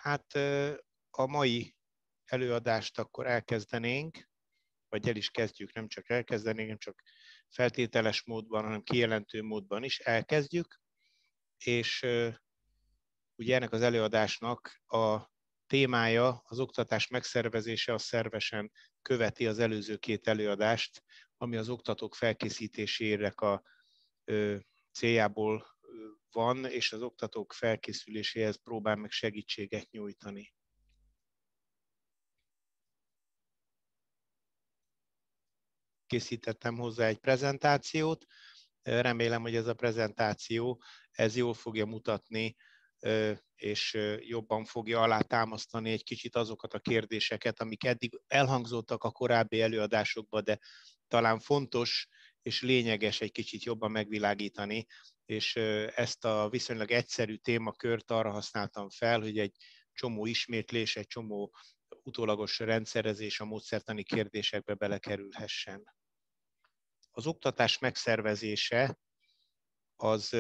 Hát a mai előadást akkor elkezdenénk, vagy el is kezdjük, nem csak elkezdenénk, nem csak feltételes módban, hanem kijelentő módban is elkezdjük, és ugye ennek az előadásnak a témája, az oktatás megszervezése, az szervesen követi az előző két előadást, ami az oktatók felkészítésének a céljából van, és az oktatók felkészüléséhez próbál meg segítséget nyújtani. Készítettem hozzá egy prezentációt, remélem, hogy ez a prezentáció ez jól fogja mutatni, és jobban fogja alátámasztani egy kicsit azokat a kérdéseket, amik eddig elhangzottak a korábbi előadásokban, de talán fontos és lényeges egy kicsit jobban megvilágítani, és ezt a viszonylag egyszerű témakört arra használtam fel, hogy egy csomó ismétlés, egy csomó utólagos rendszerezés a módszertani kérdésekbe belekerülhessen. Az oktatás megszervezése az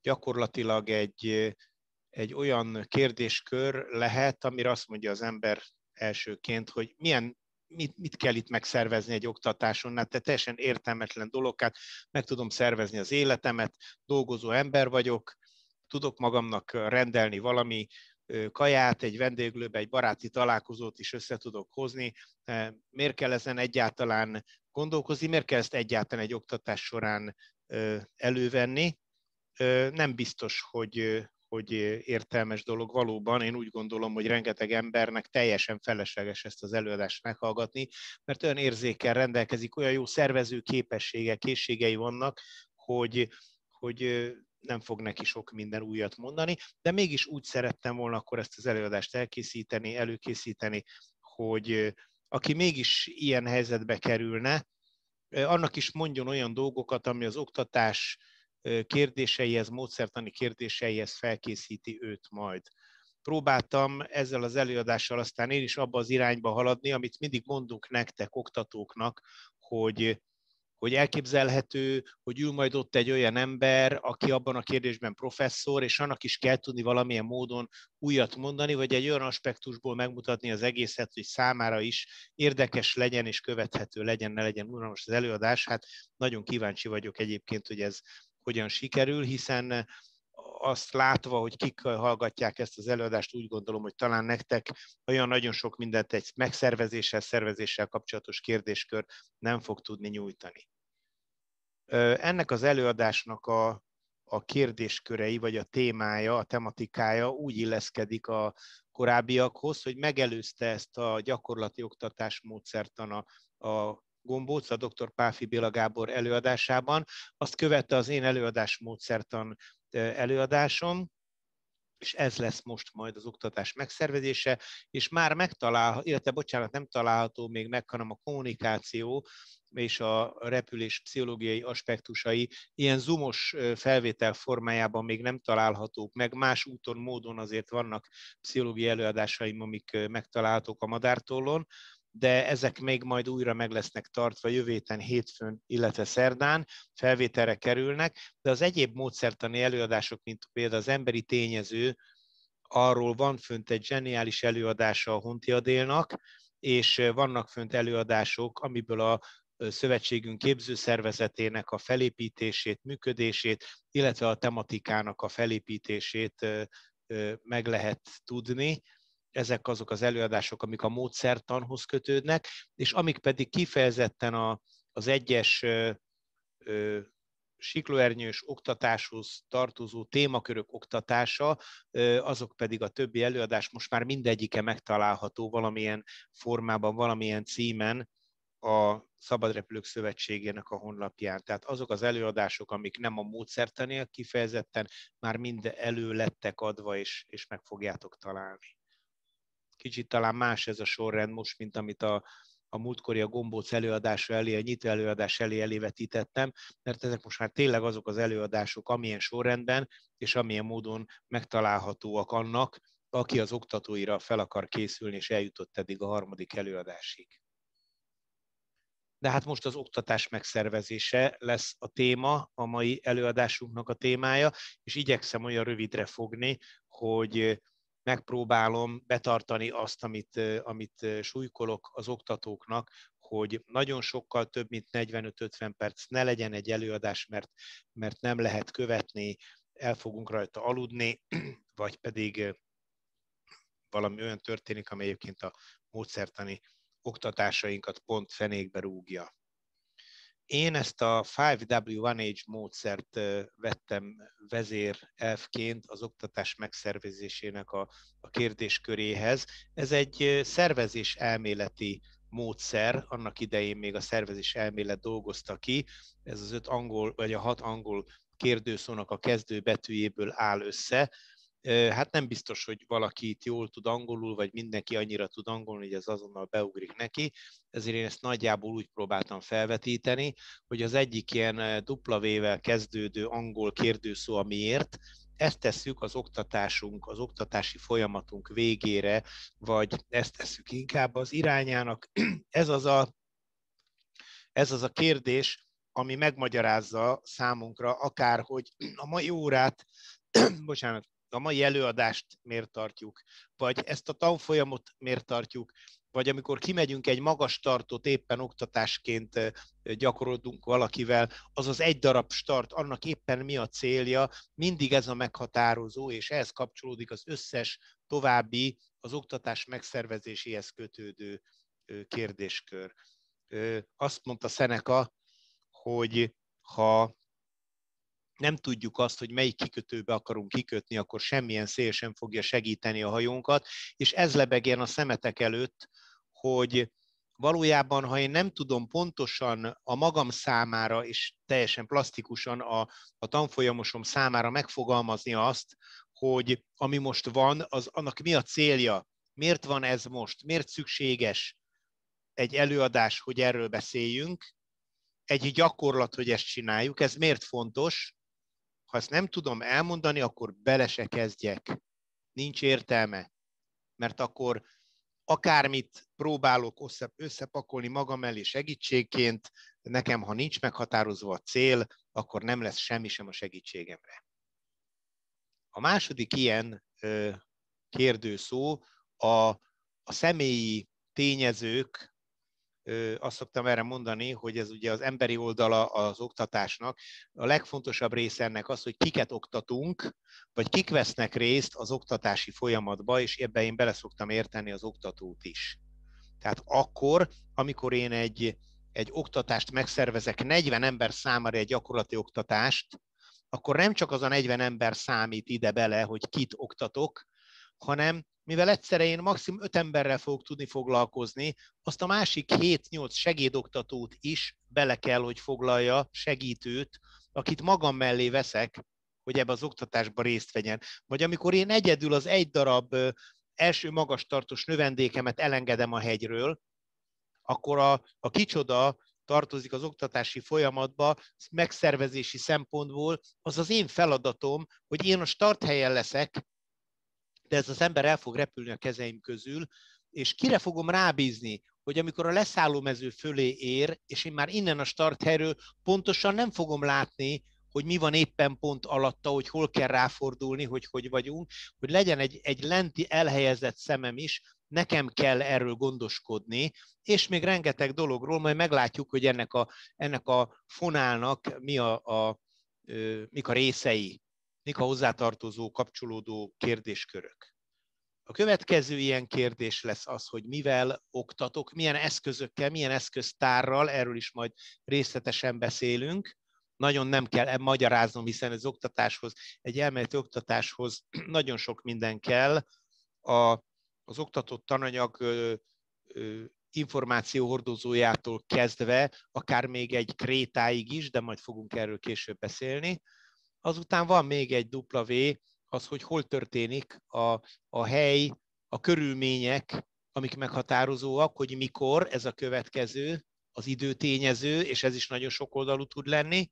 gyakorlatilag egy olyan kérdéskör lehet, amire azt mondja az ember elsőként, hogy mit kell itt megszervezni egy oktatáson, hát teljesen értelmetlen dolog, hát meg tudom szervezni az életemet, dolgozó ember vagyok, tudok magamnak rendelni valami kaját, egy vendéglőbe, egy baráti találkozót is össze tudok hozni. Miért kell ezen egyáltalán gondolkozni, miért kell ezt egyáltalán egy oktatás során elővenni? Nem biztos, hogy értelmes dolog valóban. Én úgy gondolom, hogy rengeteg embernek teljesen felesleges ezt az előadást meghallgatni, mert olyan érzékkel rendelkezik, olyan jó szervező képessége, készségei vannak, hogy nem fog neki sok minden újat mondani, de mégis úgy szerettem volna akkor ezt az előadást előkészíteni, hogy aki mégis ilyen helyzetbe kerülne, annak is mondjon olyan dolgokat, ami az oktatás kérdéseihez, módszertani kérdéseihez felkészíti őt majd. Próbáltam ezzel az előadással aztán én is abba az irányba haladni, amit mindig mondunk nektek, oktatóknak, hogy elképzelhető, hogy ül majd ott egy olyan ember, aki abban a kérdésben professzor, és annak is kell tudni valamilyen módon újat mondani, vagy egy olyan aspektusból megmutatni az egészet, hogy számára is érdekes legyen és követhető legyen, ne legyen unalmas az előadás. Hát nagyon kíváncsi vagyok egyébként, hogy ez hogyan sikerül, hiszen azt látva, hogy kik hallgatják ezt az előadást, úgy gondolom, hogy talán nektek olyan nagyon sok mindent egy szervezéssel kapcsolatos kérdéskör nem fog tudni nyújtani. Ennek az előadásnak a kérdéskörei, vagy a témája, a tematikája úgy illeszkedik a korábbiakhoz, hogy megelőzte ezt a gyakorlati oktatás módszertan a Gombóc, a dr. Pálffy Béla Gábor előadásában. Azt követte az én előadás módszertan előadásom, és ez lesz most majd az oktatás megszervezése, és már nem található még meg, hanem a kommunikáció és a repülés pszichológiai aspektusai ilyen zoomos felvétel formájában még nem találhatók meg, más úton, módon azért vannak pszichológiai előadásaim, amik megtalálhatók a Madártollon, de ezek még majd újra meg lesznek tartva jövő héten, hétfőn, illetve szerdán, felvételre kerülnek, de az egyéb módszertani előadások, mint például az emberi tényező, arról van fönt egy zseniális előadása a Honti Adélnak, és vannak fönt előadások, amiből a szövetségünk képzőszervezetének a felépítését, működését, illetve a tematikának a felépítését meg lehet tudni. Ezek azok az előadások, amik a módszertanhoz kötődnek, és amik pedig kifejezetten az egyes siklóernyős oktatáshoz tartozó témakörök oktatása, azok pedig a többi előadás most már mindegyike megtalálható valamilyen formában, valamilyen címen a Szabadrepülők Szövetségének a honlapján. Tehát azok az előadások, amik nem a módszertaniak kifejezetten, már mind elő lettek adva, és meg fogjátok találni. Kicsit talán más ez a sorrend most, mint amit a múltkori a Gombóc előadása elé, a nyitó előadás elé vetítettem, mert ezek most már tényleg azok az előadások, amilyen sorrendben és amilyen módon megtalálhatóak annak, aki az oktatóira fel akar készülni, és eljutott eddig a harmadik előadásig. De hát most az oktatás megszervezése lesz a téma, a mai előadásunknak a témája, és igyekszem olyan rövidre fogni, hogy megpróbálom betartani azt, amit súlykolok az oktatóknak, hogy nagyon sokkal több, mint 45-50 perc ne legyen egy előadás, mert nem lehet követni, el fogunk rajta aludni, vagy pedig valami olyan történik, amely egyébként a módszertani oktatásainkat pont fenékbe rúgja. Én ezt a 5W1H módszert vettem vezérelvként az oktatás megszervezésének a kérdésköréhez. Ez egy szervezés elméleti módszer, annak idején még a szervezés elmélet dolgozta ki, ez az 5 angol, vagy a 6 angol kérdőszónak a kezdő betűjéből áll össze. Hát nem biztos, hogy valaki itt jól tud angolul, vagy mindenki annyira tud angolul, hogy ez azonnal beugrik neki, ezért én ezt nagyjából úgy próbáltam felvetíteni, hogy az egyik ilyen W-vel kezdődő angol kérdőszó a miért, ezt tesszük az oktatásunk, az oktatási folyamatunk végére, vagy ezt tesszük inkább az irányának. Ez az a kérdés, ami megmagyarázza számunkra akár, hogy a mai órát, bocsánat, a mai előadást miért tartjuk, vagy ezt a tanfolyamot miért tartjuk, vagy amikor kimegyünk egy magas startot éppen oktatásként gyakorolunk valakivel, az az egy darab start, annak éppen mi a célja, mindig ez a meghatározó, és ehhez kapcsolódik az összes további az oktatás megszervezéséhez kötődő kérdéskör. Azt mondta Seneca, hogy ha nem tudjuk azt, hogy melyik kikötőbe akarunk kikötni, akkor semmilyen szél sem fogja segíteni a hajónkat, és ez lebegjen a szemetek előtt, hogy valójában, ha én nem tudom pontosan a magam számára, és teljesen plastikusan a tanfolyamosom számára megfogalmazni azt, hogy ami most van, az annak mi a célja, miért van ez most, miért szükséges egy előadás, hogy erről beszéljünk, egy gyakorlat, hogy ezt csináljuk, ez miért fontos. Ha ezt nem tudom elmondani, akkor bele se kezdjek. Nincs értelme, mert akkor akármit próbálok összepakolni magam elé segítségként, nekem, ha nincs meghatározva a cél, akkor nem lesz semmi sem a segítségemre. A második ilyen kérdőszó a személyi tényezők. Azt szoktam erre mondani, hogy ez ugye az emberi oldala az oktatásnak. A legfontosabb része ennek az, hogy kiket oktatunk, vagy kik vesznek részt az oktatási folyamatba, és ebben én bele szoktam érteni az oktatót is. Tehát akkor, amikor én egy oktatást megszervezek 40 ember számára egy gyakorlati oktatást, akkor nem csak az a 40 ember számít ide bele, hogy kit oktatok, hanem mivel egyszerre én maximum 5 emberrel fogok tudni foglalkozni, azt a másik 7-8 segédoktatót is bele kell, hogy foglalja, segítőt, akit magam mellé veszek, hogy ebbe az oktatásba részt vegyen. Vagy amikor én egyedül az egy darab első magastartós növendékemet elengedem a hegyről, akkor a kicsoda tartozik az oktatási folyamatba, megszervezési szempontból, az az én feladatom, hogy én a starthelyen leszek, de ez az ember el fog repülni a kezeim közül, és kire fogom rábízni, hogy amikor a leszállómező fölé ér, és én már innen a starthelyről pontosan nem fogom látni, hogy mi van éppen pont alatta, hogy hol kell ráfordulni, hogy vagyunk, hogy legyen egy lenti elhelyezett szemem is, nekem kell erről gondoskodni, és még rengeteg dologról, majd meglátjuk, hogy ennek a fonálnak mik a részei, mik a hozzátartozó, kapcsolódó kérdéskörök. A következő ilyen kérdés lesz az, hogy mivel oktatok, milyen eszközökkel, milyen eszköztárral, erről is majd részletesen beszélünk. Nagyon nem kell magyaráznom, hiszen az oktatáshoz, egy elméleti oktatáshoz nagyon sok minden kell. Az oktatott tananyag információhordozójától kezdve, akár még egy krétáig is, de majd fogunk erről később beszélni. Azután van még egy W, az, hogy hol történik a hely, a körülmények, amik meghatározóak, hogy mikor, ez a következő, az időtényező, és ez is nagyon sokoldalú tud lenni.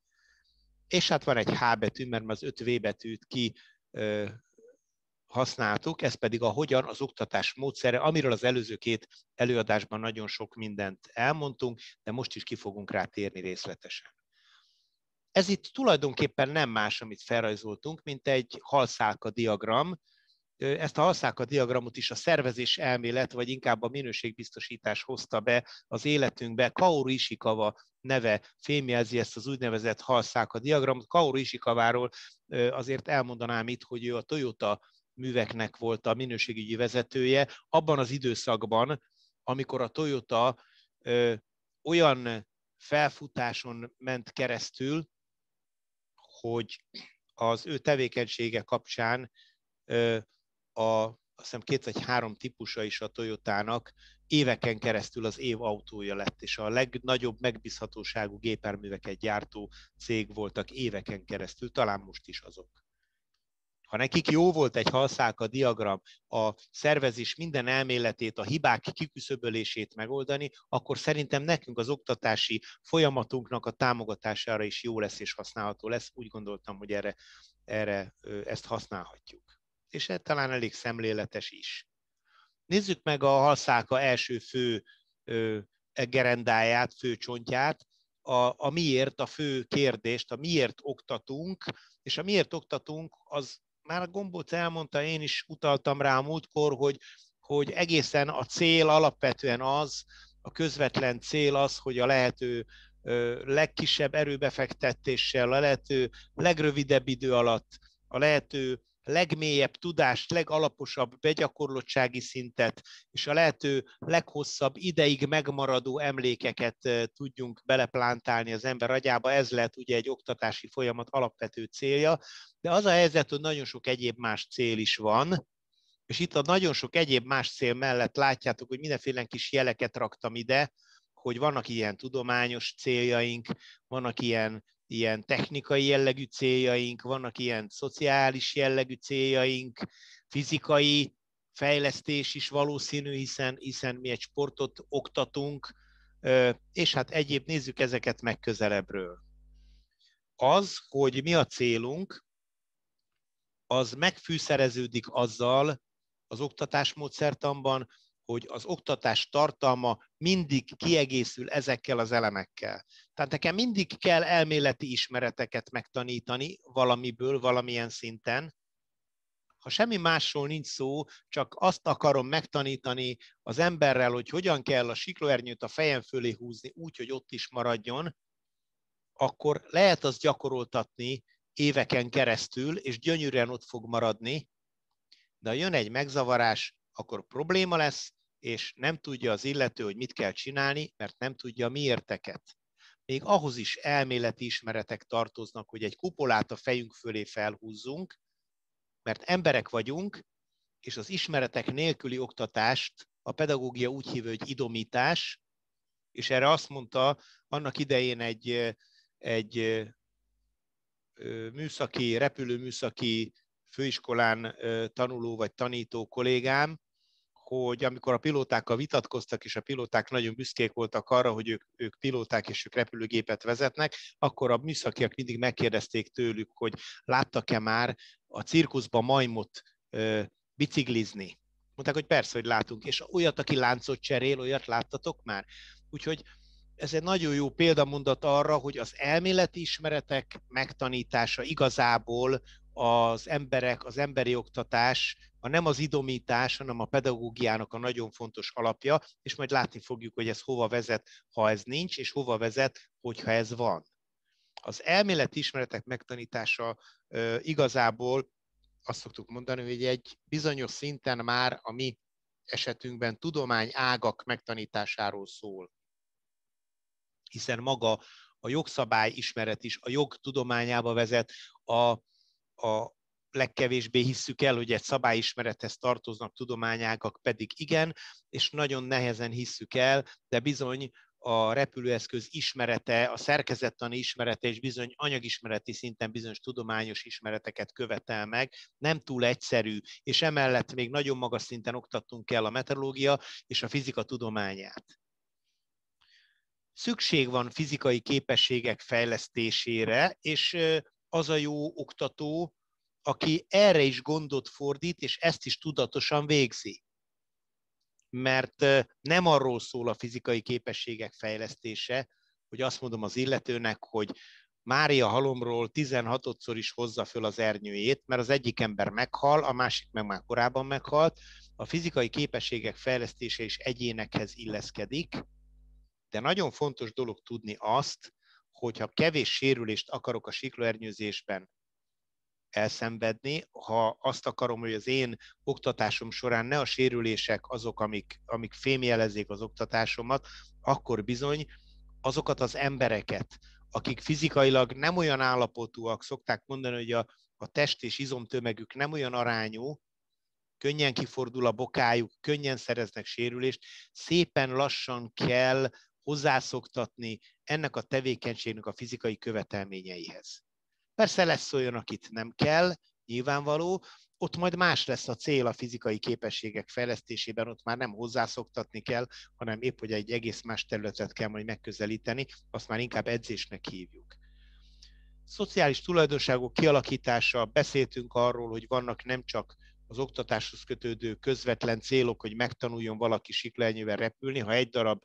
És hát van egy H betű, mert az 5 V betűt ki használtuk, ez pedig a hogyan, az oktatás módszere, amiről az előző 2 előadásban nagyon sok mindent elmondtunk, de most is ki fogunk rá térni részletesen. Ez itt tulajdonképpen nem más, amit felrajzoltunk, mint egy halszálka diagram. ezt a Halszáka diagramot is a szervezés elmélet, vagy inkább a minőségbiztosítás hozta be az életünkbe. Kaoru Ishikawa neve fémjelzi ezt az úgynevezett Halszáka diagramot. Kaoru Ishikaváról azért elmondanám itt, hogy ő a Toyota műveknek volt a minőségügyi vezetője abban az időszakban, amikor a Toyota olyan felfutáson ment keresztül, hogy az ő tevékenysége kapcsán azt hiszem 2 vagy 3 típusa is a Toyotának éveken keresztül az év autója lett, és a legnagyobb megbízhatóságú gépjárműveket gyártó cég voltak éveken keresztül, talán most is azok. Ha nekik jó volt egy Halszáka diagram, a szervezés minden elméletét, a hibák kiküszöbölését megoldani, akkor szerintem nekünk az oktatási folyamatunknak a támogatására is jó lesz és használható lesz. Úgy gondoltam, hogy erre ezt használhatjuk. És ez talán elég szemléletes is. Nézzük meg a Halszáka első fő gerendáját, fő csontját, a miért, a fő kérdést, a miért oktatunk, és a miért oktatunk, az már a Gombóc elmondta, én is utaltam rá a múltkor, hogy egészen a cél alapvetően az, a közvetlen cél az, hogy a lehető legkisebb erőbefektetéssel, a lehető legrövidebb idő alatt, a lehető legmélyebb tudást, legalaposabb begyakorlottsági szintet, és a lehető leghosszabb ideig megmaradó emlékeket tudjunk beleplántálni az ember agyába. Ez lehet ugye egy oktatási folyamat alapvető célja, de az a helyzet, hogy nagyon sok egyéb más cél is van, és itt a nagyon sok egyéb más cél mellett látjátok, hogy mindenféle kis jeleket raktam ide, hogy vannak ilyen tudományos céljaink, vannak ilyen technikai jellegű céljaink, vannak ilyen szociális jellegű céljaink, fizikai fejlesztés is valószínű, hiszen mi egy sportot oktatunk, és hát egyéb nézzük ezeket meg közelebbről. Az, hogy mi a célunk, az megfűszereződik azzal az oktatásmódszertanban, hogy az oktatás tartalma mindig kiegészül ezekkel az elemekkel. Tehát nekem mindig kell elméleti ismereteket megtanítani valamiből, valamilyen szinten. Ha semmi másról nincs szó, csak azt akarom megtanítani az emberrel, hogy hogyan kell a siklóernyőt a fejem fölé húzni úgy, hogy ott is maradjon, akkor lehet azt gyakoroltatni éveken keresztül, és gyönyörűen ott fog maradni, de ha jön egy megzavarás, akkor probléma lesz, és nem tudja az illető, hogy mit kell csinálni, mert nem tudja a miérteket. Még ahhoz is elméleti ismeretek tartoznak, hogy egy kupolát a fejünk fölé felhúzzunk, mert emberek vagyunk, és az ismeretek nélküli oktatást a pedagógia úgy hívja, hogy idomítás, és erre azt mondta annak idején egy repülőműszaki főiskolán tanuló vagy tanító kollégám, hogy amikor a pilótákkal vitatkoztak, és a pilóták nagyon büszkék voltak arra, hogy ők pilóták és ők repülőgépet vezetnek, akkor a műszakiak mindig megkérdezték tőlük, hogy láttak-e már a cirkuszban majmot biciklizni. Mondták, hogy persze, hogy látunk, és olyat, aki láncot cserél, olyat láttatok már? Úgyhogy ez egy nagyon jó példamondat arra, hogy az elméleti ismeretek megtanítása igazából az emberi oktatás, nem az idomítás, hanem a pedagógiának a nagyon fontos alapja, és majd látni fogjuk, hogy ez hova vezet, ha ez nincs, és hova vezet, hogyha ez van. Az elméleti ismeretek megtanítása igazából azt szoktuk mondani, hogy egy bizonyos szinten már a mi esetünkben tudományágak megtanításáról szól. Hiszen maga a jogszabály ismeret is a jog tudományába vezet, a legkevésbé hisszük el, hogy egy szabályismerethez tartoznak tudományágak, pedig igen, és nagyon nehezen hisszük el, de bizony a repülőeszköz ismerete, a szerkezettani ismerete és bizony anyagismereti szinten bizonyos tudományos ismereteket követel meg, nem túl egyszerű, és emellett még nagyon magas szinten oktatnunk kell a meteorológia és a fizika tudományát. Szükség van fizikai képességek fejlesztésére, és az a jó oktató, aki erre is gondot fordít, és ezt is tudatosan végzi. Mert nem arról szól a fizikai képességek fejlesztése, hogy azt mondom az illetőnek, hogy Mária halomról 16-szor is hozza föl az ernyőjét, mert az egyik ember meghal, a másik meg már korábban meghalt. A fizikai képességek fejlesztése is egyénekhez illeszkedik, de nagyon fontos dolog tudni azt, hogyha kevés sérülést akarok a siklóernyőzésben elszenvedni, ha azt akarom, hogy az én oktatásom során ne a sérülések azok, amik fémjelezik az oktatásomat, akkor bizony azokat az embereket, akik fizikailag nem olyan állapotúak, szokták mondani, hogy a test és izomtömegük nem olyan arányú, könnyen kifordul a bokájuk, könnyen szereznek sérülést, szépen lassan kell hozzászoktatni ennek a tevékenységnek a fizikai követelményeihez. Persze lesz olyan, akit nem kell, nyilvánvaló, ott majd más lesz a cél a fizikai képességek fejlesztésében, ott már nem hozzászoktatni kell, hanem épp, hogy egy egész más területet kell majd megközelíteni, azt már inkább edzésnek hívjuk. Szociális tulajdonságok kialakítása, beszéltünk arról, hogy vannak nem csak az oktatáshoz kötődő közvetlen célok, hogy megtanuljon valaki siklóernyővel repülni, ha egy darab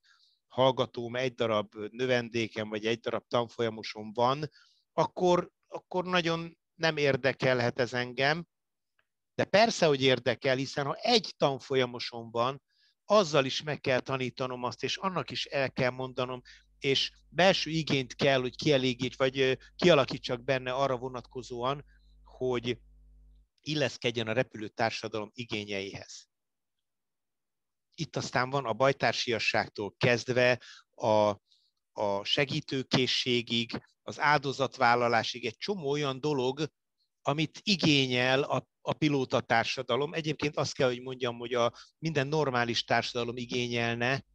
hallgatóm, egy darab növendékem, vagy egy darab tanfolyamosom van, akkor nagyon nem érdekelhet ez engem, de persze, hogy érdekel, hiszen ha egy tanfolyamosom van, azzal is meg kell tanítanom azt, és annak is el kell mondanom, és belső igényt kell, hogy kielégíts, vagy kialakítsak benne arra vonatkozóan, hogy illeszkedjen a repülő társadalom igényeihez. Itt aztán van a bajtársiasságtól kezdve a segítőkészségig, az áldozatvállalásig egy csomó olyan dolog, amit igényel a pilóta társadalom. Egyébként azt kell, hogy mondjam, hogy minden normális társadalom igényelne,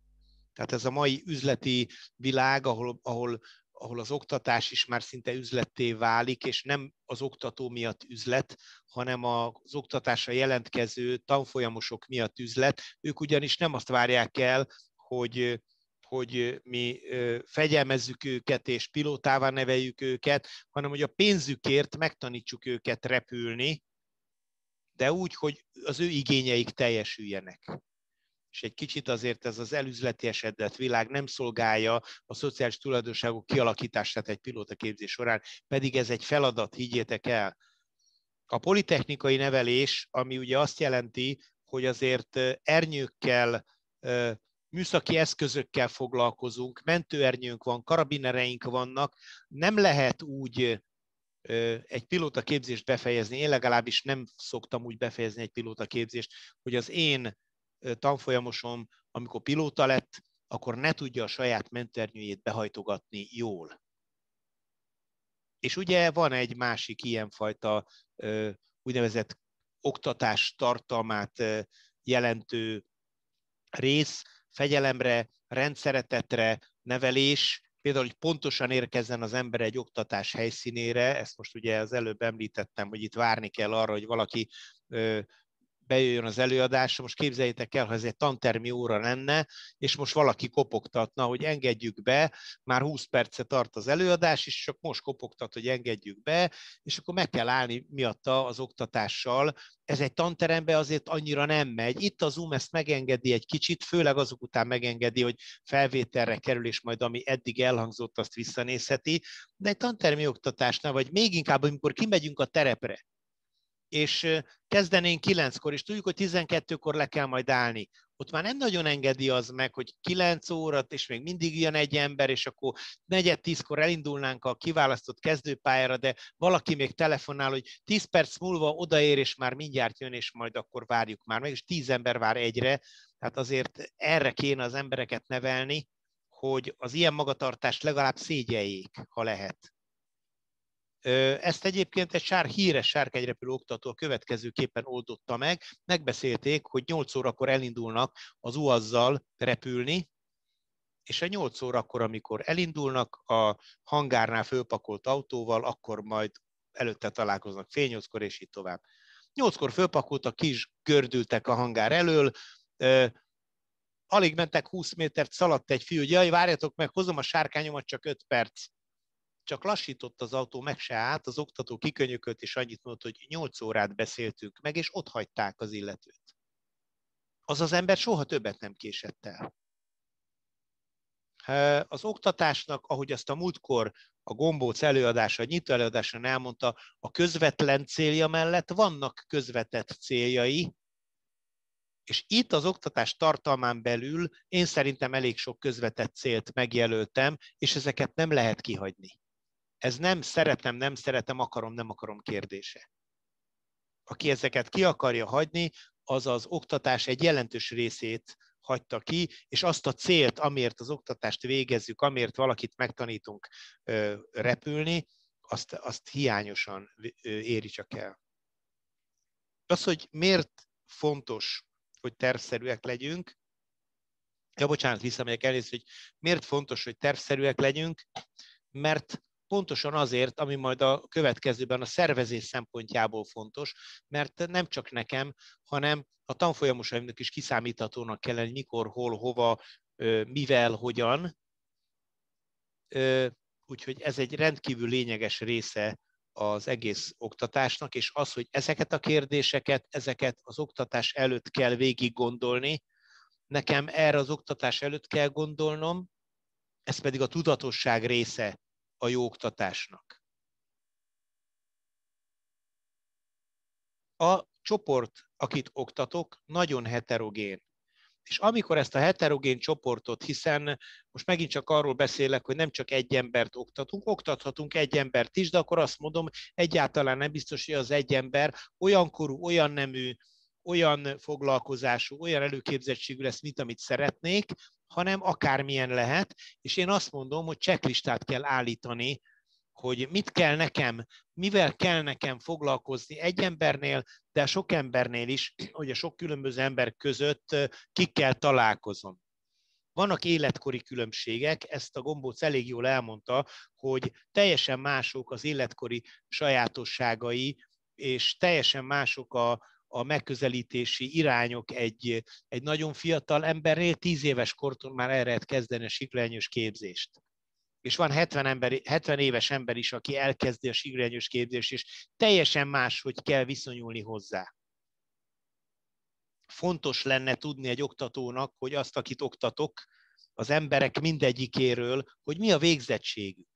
tehát ez a mai üzleti világ, ahol az oktatás is már szinte üzletté válik, és nem az oktató miatt üzlet, hanem az oktatásra jelentkező tanfolyamosok miatt üzlet. Ők ugyanis nem azt várják el, hogy mi fegyelmezzük őket és pilótává neveljük őket, hanem hogy a pénzükért megtanítsuk őket repülni, de úgy, hogy az ő igényeik teljesüljenek. És egy kicsit azért ez az elüzletiesedett világ nem szolgálja a szociális tulajdonságok kialakítását egy pilótaképzés során, pedig ez egy feladat, higgyétek el. A politechnikai nevelés, ami ugye azt jelenti, hogy azért ernyőkkel, műszaki eszközökkel foglalkozunk, mentőernyőnk van, karabinereink vannak, nem lehet úgy egy pilótaképzést befejezni, én legalábbis nem szoktam úgy befejezni egy pilótaképzést, hogy az én tanfolyamosom, amikor pilóta lett, akkor ne tudja a saját mentőernyőjét behajtogatni jól. És ugye van egy másik ilyenfajta úgynevezett oktatás tartalmát jelentő rész, fegyelemre, rendszeretetre, nevelés, például, hogy pontosan érkezzen az ember egy oktatás helyszínére, ezt most ugye az előbb említettem, hogy itt várni kell arra, hogy valaki bejöjjön az előadásra. Most képzeljétek el, ha ez egy tantermi óra lenne, és most valaki kopogtatna, hogy engedjük be, már 20 perce tart az előadás, és csak most kopogtat, hogy engedjük be, és akkor meg kell állni miatta az oktatással. Ez egy tanteremben azért annyira nem megy. Itt a Zoom ezt megengedi egy kicsit, főleg azok után megengedi, hogy felvételre kerül, és majd ami eddig elhangzott, azt visszanézheti. De egy tantermi oktatásnál, vagy még inkább, amikor kimegyünk a terepre, és kezdenénk 9-kor, és tudjuk, hogy 12-kor le kell majd állni. Ott már nem nagyon engedi az meg, hogy 9 óra, és még mindig jön egy ember, és akkor 4-10-kor elindulnánk a kiválasztott kezdőpályára, de valaki még telefonál, hogy 10 perc múlva odaér, és már mindjárt jön, és majd akkor várjuk már meg, és 10 ember vár egyre. Tehát azért erre kéne az embereket nevelni, hogy az ilyen magatartást legalább szégyeljék, ha lehet. Ezt egyébként egy híres sárkányrepülő oktató a következőképpen oldotta meg. Megbeszélték, hogy 8 órakor elindulnak az UAZ-zal repülni, és a 8 órakor, amikor elindulnak a hangárnál fölpakolt autóval, akkor majd előtte találkoznak fél 8-kor, és így tovább. 8-kor fölpakoltak, ki is gördültek a hangár elől, alig mentek 20 métert, szaladt egy fiú, hogy jaj, várjatok meg, hozom a sárkányomat, csak 5 perc. Csak lassított az autó, meg se állt, az oktató kikönyökölt, és annyit mondott, hogy 8 órát beszéltünk meg, és ott hagyták az illetőt. Az ember soha többet nem késett el. Az oktatásnak, ahogy azt a múltkor a Gombóc előadása, a nyitó előadáson elmondta, a közvetlen célja mellett vannak közvetett céljai, és itt az oktatás tartalmán belül én szerintem elég sok közvetett célt megjelöltem, és ezeket nem lehet kihagyni. Ez nem szeretem, nem szeretem, akarom, nem akarom kérdése. Aki ezeket ki akarja hagyni, az az oktatás egy jelentős részét hagyta ki, és azt a célt, amiért az oktatást végezzük, amiért valakit megtanítunk repülni, azt hiányosan éri csak el. Az, hogy miért fontos, hogy tervszerűek legyünk, bocsánat, visszamegyek elnézést, hogy miért fontos, hogy tervszerűek legyünk, mert pontosan azért, ami majd a következőben a szervezés szempontjából fontos, mert nem csak nekem, hanem a tanfolyamosaimnak is kiszámíthatónak kell lenni, mikor, hol, hova, mivel, hogyan. Úgyhogy ez egy rendkívül lényeges része az egész oktatásnak, és az, hogy ezeket a kérdéseket, ezeket az oktatás előtt kell végig gondolni, nekem erre az oktatás előtt kell gondolnom, ez pedig a tudatosság része a jó oktatásnak. A csoport, akit oktatok, nagyon heterogén. És amikor ezt a heterogén csoportot, hiszen most megint csak arról beszélek, hogy nem csak egy embert oktatunk, oktathatunk egy embert is, de akkor azt mondom, egyáltalán nem biztos, hogy az egy ember olyan korú, olyan nemű, olyan foglalkozású, olyan előképzettségű lesz, mint amit szeretnék, hanem akármilyen lehet, és én azt mondom, hogy checklistát kell állítani, hogy mit kell nekem, mivel kell nekem foglalkozni egy embernél, de a sok embernél is, hogy a sok különböző ember között kikkel találkozom. Vannak életkori különbségek, ezt a Gombóc elég jól elmondta, hogy teljesen mások az életkori sajátosságai, és teljesen mások a megközelítési irányok egy nagyon fiatal embernél, 10 éves kortól már el lehet kezdeni a síkleányos képzést. És van 70 éves ember is, aki elkezdi a síkleányos képzést, és teljesen más, hogy kell viszonyulni hozzá. Fontos lenne tudni egy oktatónak, hogy azt, akit oktatok, az emberek mindegyikéről, hogy mi a végzettségük.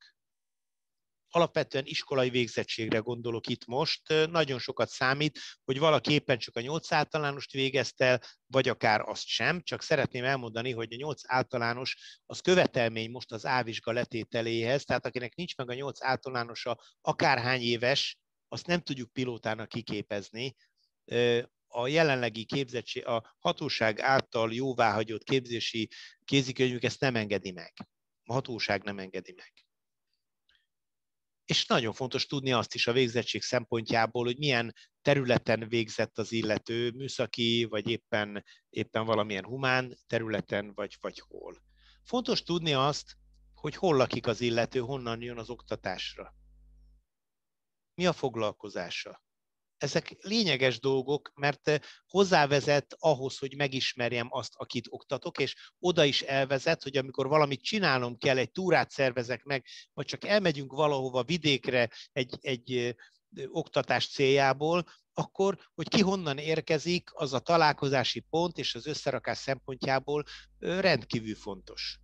Alapvetően iskolai végzettségre gondolok itt most. Nagyon sokat számít, hogy valaki éppen csak a 8 általánost végezte el, vagy akár azt sem. Csak szeretném elmondani, hogy a 8 általános az követelmény most az A-vizsga letételéhez, tehát akinek nincs meg a 8 általánosa, akárhány éves, azt nem tudjuk pilótának kiképezni. A jelenlegi képzettség, a hatóság által jóváhagyott képzési kézikönyvük ezt nem engedi meg. A hatóság nem engedi meg. És nagyon fontos tudni azt is a végzettség szempontjából, hogy milyen területen végzett az illető, műszaki, vagy éppen valamilyen humán területen, vagy hol. Fontos tudni azt, hogy hol lakik az illető, honnan jön az oktatásra. Mi a foglalkozása? Ezek lényeges dolgok, mert hozzávezet ahhoz, hogy megismerjem azt, akit oktatok, és oda is elvezet, hogy amikor valamit csinálnom kell, egy túrát szervezek meg, vagy csak elmegyünk valahova vidékre egy oktatás céljából, akkor, hogy ki honnan érkezik, az a találkozási pont és az összerakás szempontjából rendkívül fontos.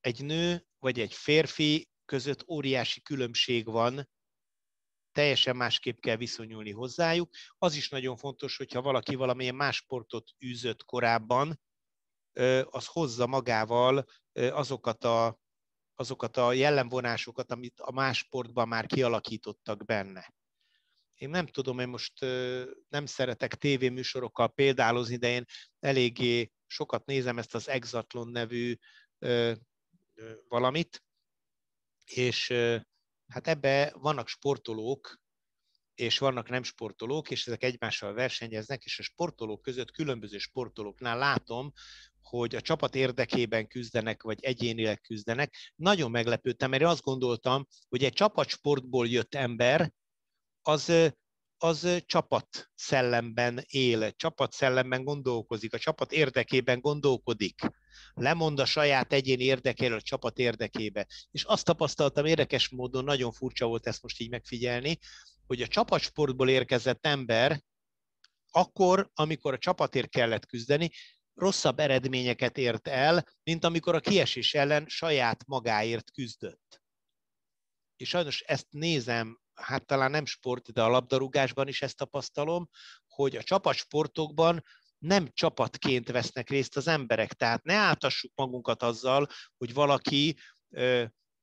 Egy nő vagy egy férfi között óriási különbség van, teljesen másképp kell viszonyulni hozzájuk. Az is nagyon fontos, hogyha valaki valamilyen más sportot űzött korábban, az hozza magával azokat a jellemvonásokat, amit a más sportban már kialakítottak benne. Én nem tudom, én most nem szeretek tévéműsorokkal példálozni, de én eléggé sokat nézem ezt az Exatlon nevű valamit, és hát ebbe vannak sportolók, és vannak nem sportolók, és ezek egymással versenyeznek, és a sportolók között különböző sportolóknál látom, hogy a csapat érdekében küzdenek, vagy egyénileg küzdenek. Nagyon meglepődtem, mert azt gondoltam, hogy egy csapatsportból jött ember, az csapat szellemben él, csapat szellemben gondolkozik, a csapat érdekében gondolkodik. Lemond a saját egyéni érdekéről a csapat érdekébe. És azt tapasztaltam érdekes módon, nagyon furcsa volt ezt most így megfigyelni, hogy a csapatsportból érkezett ember akkor, amikor a csapatért kellett küzdeni, rosszabb eredményeket ért el, mint amikor a kiesés ellen saját magáért küzdött. És sajnos ezt nézem, hát talán nem sport, de a labdarúgásban is ezt tapasztalom, hogy a csapatsportokban nem csapatként vesznek részt az emberek. Tehát ne átassuk magunkat azzal, hogy valaki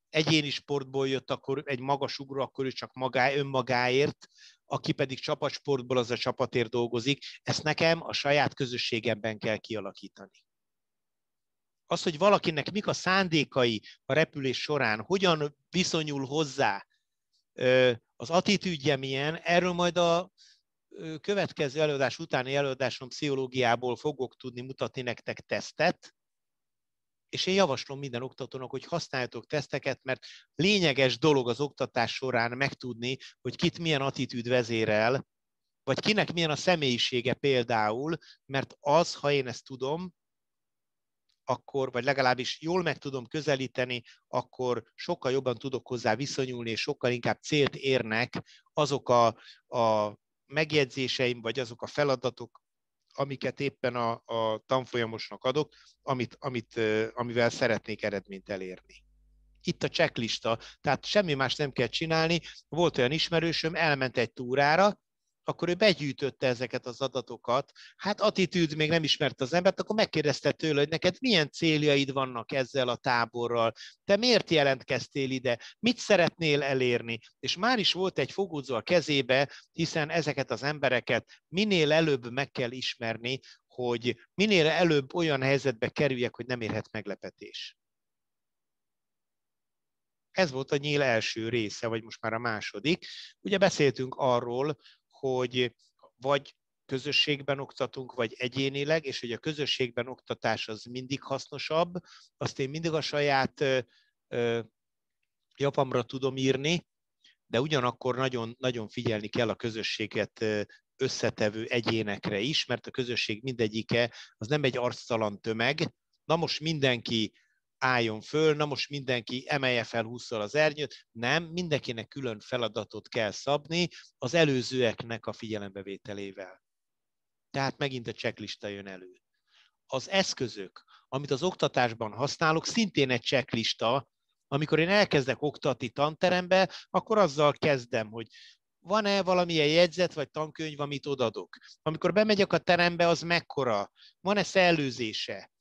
egyéni sportból jött, akkor egy magasugró, akkor ő csak önmagáért, aki pedig csapatsportból, az a csapatért dolgozik. Ezt nekem a saját közösségemben kell kialakítani. Az, hogy valakinek mik a szándékai a repülés során, hogyan viszonyul hozzá, az attitűdje milyen, erről majd a következő előadás utáni előadásom pszichológiából fogok tudni mutatni nektek tesztet, és én javaslom minden oktatónak, hogy használjatok teszteket, mert lényeges dolog az oktatás során megtudni, hogy kit milyen attitűd vezérel, vagy kinek milyen a személyisége például, mert az, ha én ezt tudom, akkor, vagy legalábbis jól meg tudom közelíteni, akkor sokkal jobban tudok hozzá viszonyulni, és sokkal inkább célt érnek azok a megjegyzéseim, vagy azok a feladatok, amiket éppen a tanfolyamosnak adok, amivel szeretnék eredményt elérni. Itt a checklista, tehát semmi más nem kell csinálni. Volt olyan ismerősöm, elment egy túrára, akkor ő begyűjtötte ezeket az adatokat, hát attitűd még nem ismerte az embert, akkor megkérdezte tőle, hogy neked milyen céljaid vannak ezzel a táborral, te miért jelentkeztél ide, mit szeretnél elérni, és már is volt egy fogódzó a kezébe, hiszen ezeket az embereket minél előbb meg kell ismerni, hogy minél előbb olyan helyzetbe kerüljek, hogy nem érhet meglepetés. Ez volt a nyíl első része, vagy most már a második. Ugye beszéltünk arról, hogy vagy közösségben oktatunk, vagy egyénileg, és hogy a közösségben oktatás az mindig hasznosabb, azt én mindig a saját japamra tudom írni, de ugyanakkor nagyon, nagyon figyelni kell a közösséget összetevő egyénekre is, mert a közösség mindegyike az nem egy arctalan tömeg. Na most mindenki álljon föl, na most mindenki emelje fel 20-szor az ernyőt. Nem, mindenkinek külön feladatot kell szabni az előzőeknek a figyelembevételével. Tehát megint a checklista jön elő. Az eszközök, amit az oktatásban használok, szintén egy checklista. Amikor én elkezdek oktatni tanterembe, akkor azzal kezdem, hogy van-e valamilyen jegyzet vagy tankönyv, amit odadok. Amikor bemegyek a terembe, az mekkora? Van-e szellőzése?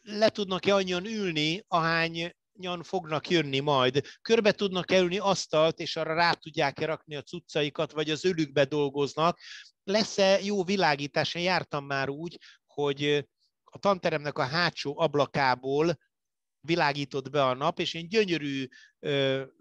Le tudnak-e annyian ülni, ahányan fognak jönni majd? Körbe tudnak-e ülni asztalt, és arra rá tudják-e rakni a cuccaikat, vagy az ölükbe dolgoznak? Lesz-e jó világítás? Én jártam már úgy, hogy a tanteremnek a hátsó ablakából világított be a nap, és én gyönyörű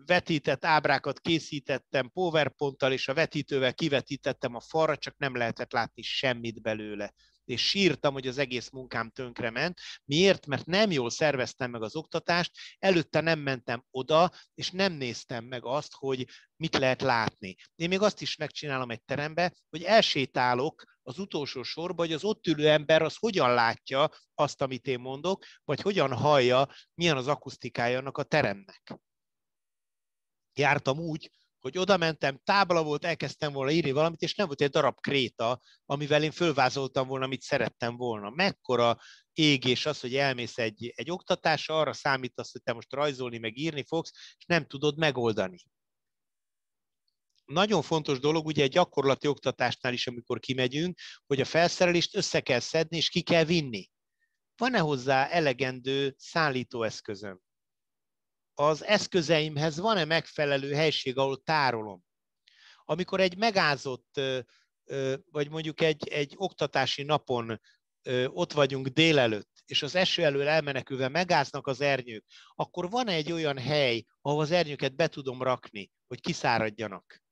vetített ábrákat készítettem PowerPoint-tal, és a vetítővel kivetítettem a falra, csak nem lehetett látni semmit belőle. És sírtam, hogy az egész munkám tönkrement. Miért? Mert nem jól szerveztem meg az oktatást, előtte nem mentem oda, és nem néztem meg azt, hogy mit lehet látni. Én még azt is megcsinálom egy terembe, hogy elsétálok az utolsó sorba, hogy az ott ülő ember az hogyan látja azt, amit én mondok, vagy hogyan hallja, milyen az akusztikája annak a teremnek. Jártam úgy, hogy oda mentem, tábla volt, elkezdtem volna írni valamit, és nem volt egy darab kréta, amivel én fölvázoltam volna, amit szerettem volna. Mekkora égés az, hogy elmész egy oktatásra, arra számítasz, hogy te most rajzolni, meg írni fogsz, és nem tudod megoldani. Nagyon fontos dolog, ugye egy gyakorlati oktatásnál is, amikor kimegyünk, hogy a felszerelést össze kell szedni, és ki kell vinni. Van-e hozzá elegendő szállítóeszközöm? Az eszközeimhez van-e megfelelő helység, ahol tárolom? Amikor egy megázott, vagy mondjuk egy oktatási napon ott vagyunk délelőtt, és az eső elől elmenekülve megáznak az ernyők, akkor van-e egy olyan hely, ahol az ernyőket be tudom rakni, hogy kiszáradjanak?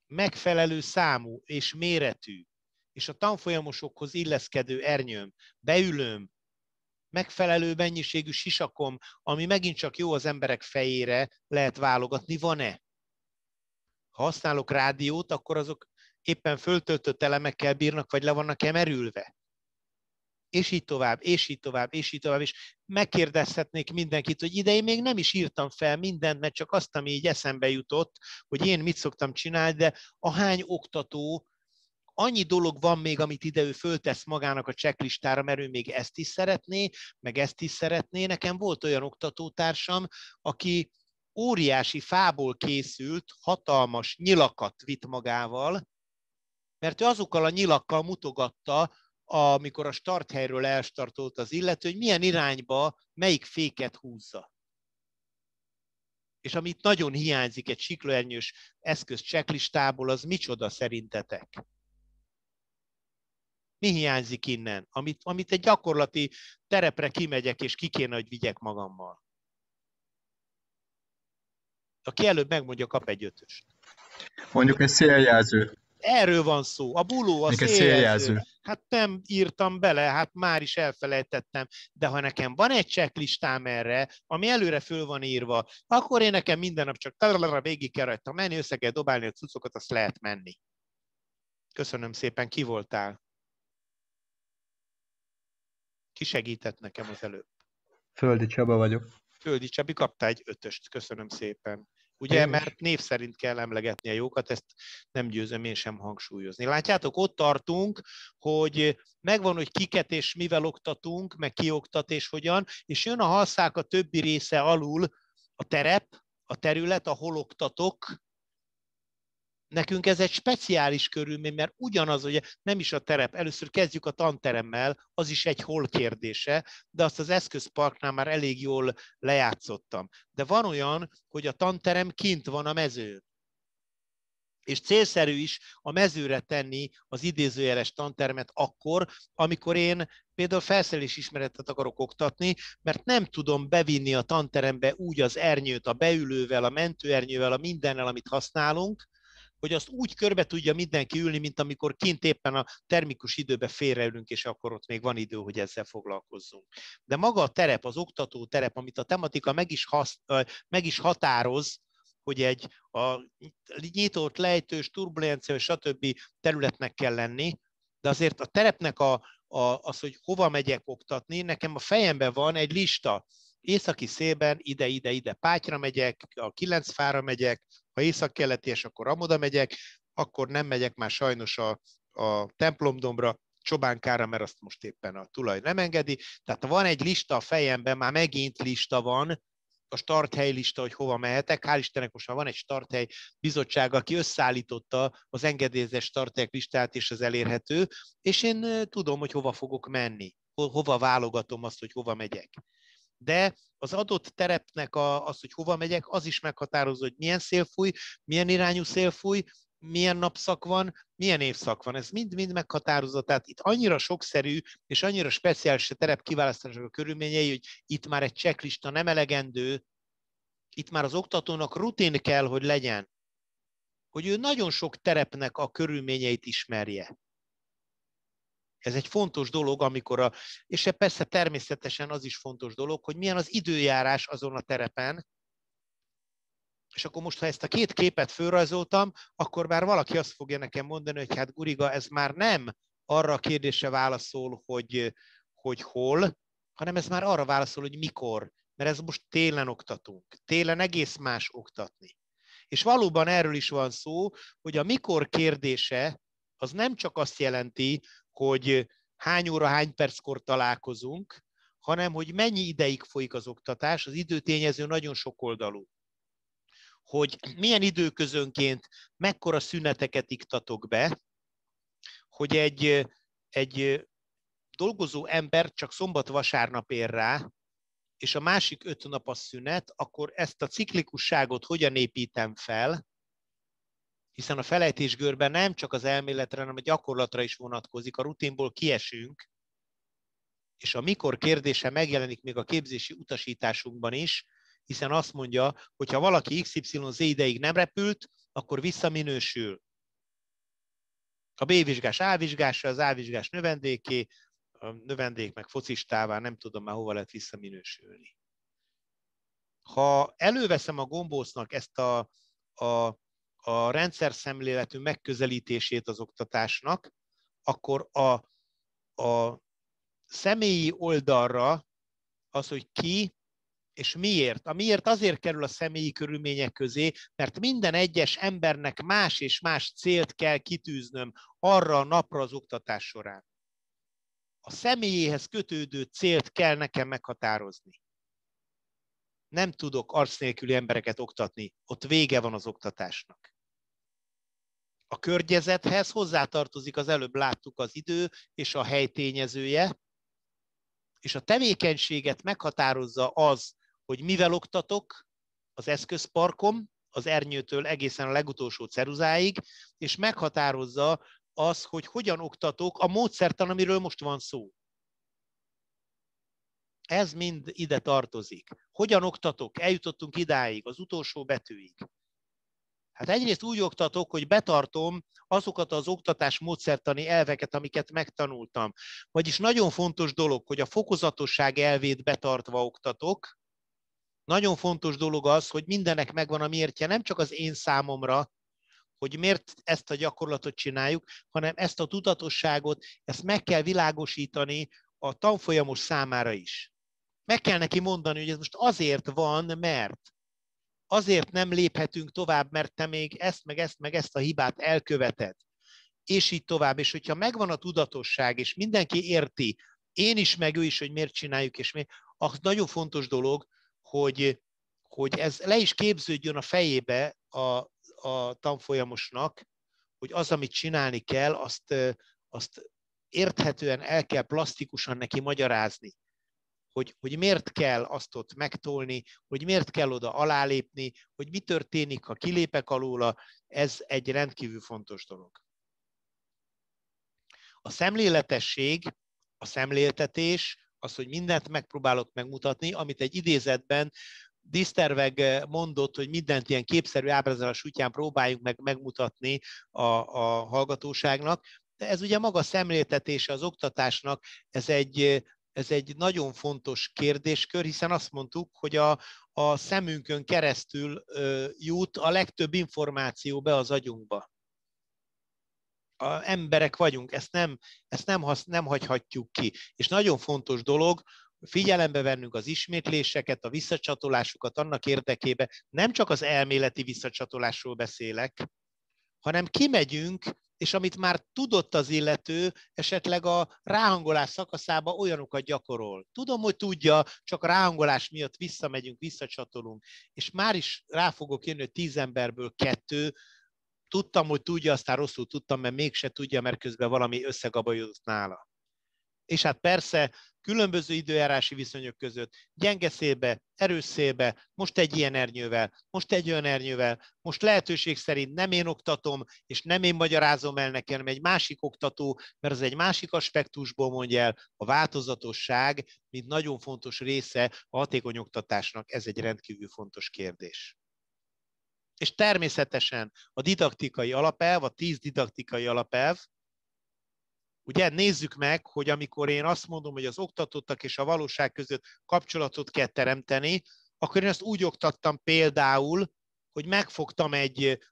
Megfelelő számú és méretű, és a tanfolyamosokhoz illeszkedő ernyőm, beülőm, megfelelő mennyiségű sisakom, ami megint csak jó az emberek fejére, lehet válogatni, van-e? Ha használok rádiót, akkor azok éppen föltöltött elemekkel bírnak, vagy le vannak-e merülve? És így tovább, és így tovább, és így tovább, és megkérdezhetnék mindenkit, hogy ide én még nem is írtam fel mindent, mert csak azt, ami így eszembe jutott, hogy én mit szoktam csinálni, de ahány oktató annyi dolog van még, amit ide ő föltesz magának a checklistára, mert ő még ezt is szeretné, meg ezt is szeretné. Nekem volt olyan oktatótársam, aki óriási fából készült, hatalmas nyilakat vitt magával, mert ő azokkal a nyilakkal mutogatta, amikor a starthelyről elstartolt az illető, hogy milyen irányba melyik féket húzza. És amit nagyon hiányzik egy siklóernyős eszköz checklistából, az micsoda szerintetek? Mi hiányzik innen? Amit egy gyakorlati terepre kimegyek, és ki kéne, hogy vigyek magammal. Aki előbb megmondja, kap egy 5-öst. Mondjuk egy széljelző. Erről van szó. A buló, a széljelző. Hát nem írtam bele, hát már is elfelejtettem. De ha nekem van egy checklistám erre, ami előre föl van írva, akkor én nekem minden nap csak végig kell rajta menni, össze kell dobálni a cuccokat, azt lehet menni. Köszönöm szépen, ki voltál? Ki segített nekem az előbb? Földi Csaba vagyok. Földi Csabi, kaptál egy 5-öst. Köszönöm szépen. Ugye, mert név szerint kell emlegetni a jókat, ezt nem győzöm én sem hangsúlyozni. Látjátok, ott tartunk, hogy megvan, hogy kiket és mivel oktatunk, meg ki oktat és hogyan, és jön a halszák a többi része alul, a terep, a terület, ahol oktatok. Nekünk ez egy speciális körülmény, mert ugyanaz, ugye nem is a terep, először kezdjük a tanteremmel, az is egy hol kérdése, de azt az eszközparknál már elég jól lejátszottam. De van olyan, hogy a tanterem kint van a mezőn. És célszerű is a mezőre tenni az idézőjeles tantermet akkor, amikor én például felszerelés ismeretet akarok oktatni, mert nem tudom bevinni a tanterembe úgy az ernyőt, a beülővel, a mentőernyővel, a mindennel, amit használunk, hogy azt úgy körbe tudja mindenki ülni, mint amikor kint éppen a termikus időben félreülünk, és akkor ott még van idő, hogy ezzel foglalkozzunk. De maga a terep, az oktató terep, amit a tematika meg is határoz, hogy a nyitott, lejtős, turbulencia, stb. Területnek kell lenni, de azért a terepnek az, hogy hova megyek oktatni, nekem a fejemben van egy lista. Északi szélben ide, Pátyra megyek, a 9 fára megyek, ha északkeleti, és akkor amoda megyek, akkor nem megyek már sajnos a templomdombra, Csobánkára, mert azt most éppen a tulaj nem engedi. Tehát van egy lista a fejemben, már megint lista van, a starthely lista, hogy hova mehetek. Hál' Istennek most már van egy starthely bizottság, aki összeállította az engedélyezett starthelyek listát, és az elérhető, és én tudom, hogy hova fogok menni, hova válogatom azt, hogy hova megyek. De az adott terepnek az, hogy hova megyek, az is meghatározó, hogy milyen szél fúj, milyen irányú szél fúj, milyen napszak van, milyen évszak van. Ez mind-mind meghatározó. Tehát itt annyira sokszerű és annyira speciális a terep kiválasztásnak a körülményei, hogy itt már egy checklista nem elegendő, itt már az oktatónak rutin kell, hogy legyen, hogy ő nagyon sok terepnek a körülményeit ismerje. Ez egy fontos dolog, és persze természetesen az is fontos dolog, hogy milyen az időjárás azon a terepen, és akkor most, ha ezt a két képet fölrajzoltam, akkor már valaki azt fogja nekem mondani, hogy hát Guriga, ez már nem arra a kérdésre válaszol, hogy hol, hanem ez már arra válaszol, hogy mikor, mert ez most télen oktatunk. Télen egész más oktatni. És valóban erről is van szó, hogy a mikor kérdése az nem csak azt jelenti, hogy hány óra, hány perckor találkozunk, hanem hogy mennyi ideig folyik az oktatás, az időtényező nagyon sokoldalú. Hogy milyen időközönként mekkora szüneteket iktatok be, hogy egy dolgozó ember csak szombat-vasárnap ér rá, és a másik 5 nap a szünet, akkor ezt a ciklikusságot hogyan építem fel, hiszen a felejtésgörben nem csak az elméletre, hanem a gyakorlatra is vonatkozik, a rutinból kiesünk, és a mikor kérdése megjelenik még a képzési utasításunkban is, hiszen azt mondja, hogy ha valaki XYZ ideig nem repült, akkor visszaminősül. A B-vizsgás A-vizsgásra, az A-vizsgás növendéké, a növendék meg focistává, nem tudom már hova lehet visszaminősülni. Ha előveszem a gombócnak ezt a rendszerszemléletű megközelítését az oktatásnak, akkor a személyi oldalra az, hogy ki És miért? A miért azért kerül a személyi körülmények közé, mert minden egyes embernek más és más célt kell kitűznöm arra a napra az oktatás során. A személyéhez kötődő célt kell nekem meghatározni. Nem tudok arc nélküli embereket oktatni, ott vége van az oktatásnak. A környezethez hozzátartozik, az előbb láttuk, az idő és a hely tényezője, és a tevékenységet meghatározza az, hogy mivel oktatok az eszközparkom, az ernyőtől egészen a legutolsó ceruzáig, és meghatározza az, hogy hogyan oktatok a módszertan, amiről most van szó. Ez mind ide tartozik. Hogyan oktatok? Eljutottunk idáig, az utolsó betűig. Hát egyrészt úgy oktatok, hogy betartom azokat az oktatás módszertani elveket, amiket megtanultam. Vagyis nagyon fontos dolog, hogy a fokozatosság elvét betartva oktatok. Nagyon fontos dolog az, hogy mindennek megvan a miértje, nem csak az én számomra, hogy miért ezt a gyakorlatot csináljuk, hanem ezt a tudatosságot, ezt meg kell világosítani a tanfolyamos számára is. Meg kell neki mondani, hogy ez most azért van, mert azért nem léphetünk tovább, mert te még ezt a hibát elköveted. És így tovább. És hogyha megvan a tudatosság, és mindenki érti, én is, meg ő is, hogy miért csináljuk, és miért, az nagyon fontos dolog, hogy ez le is képződjön a fejébe a tanfolyamosnak, hogy az, amit csinálni kell, azt érthetően el kell plastikusan neki magyarázni. Hogy miért kell azt ott megtolni, hogy miért kell oda alálépni, hogy mi történik, ha kilépek alóla, ez egy rendkívül fontos dolog. A szemléletesség, a szemléltetés, az, hogy mindent megpróbálok megmutatni, amit egy idézetben Disterweg mondott, hogy mindent ilyen képszerű ábrázolás útján próbáljunk meg megmutatni a hallgatóságnak, de ez ugye maga szemléltetése az oktatásnak, ez egy nagyon fontos kérdéskör, hiszen azt mondtuk, hogy a szemünkön keresztül jut a legtöbb információ be az agyunkba. Emberek vagyunk, ezt nem hagyhatjuk ki. És nagyon fontos dolog, figyelembe vennünk az ismétléseket, a visszacsatolásokat annak érdekében, nem csak az elméleti visszacsatolásról beszélek, hanem kimegyünk, és amit már tudott az illető, esetleg a ráhangolás szakaszába olyanokat gyakorol. Tudom, hogy tudja, csak a ráhangolás miatt visszamegyünk, visszacsatolunk. És már is rá fogok jönni, hogy 10 emberből 2, tudtam, hogy tudja, aztán rosszul tudtam, mert mégse tudja, mert közben valami összegabajodott nála. És hát persze különböző időjárási viszonyok között, gyenge szélbe, erős szélbe, most egy ilyen ernyővel, most egy olyan ernyővel, most lehetőség szerint nem én oktatom, és nem én magyarázom el nekem, hanem egy másik oktató, mert az egy másik aspektusból mondja el, a változatosság, mint nagyon fontos része a hatékony oktatásnak, ez egy rendkívül fontos kérdés. És természetesen a didaktikai alapelv, a 10 didaktikai alapelv, ugye nézzük meg, hogy amikor én azt mondom, hogy az oktatottak és a valóság között kapcsolatot kell teremteni, akkor én ezt úgy oktattam például, hogy megfogtam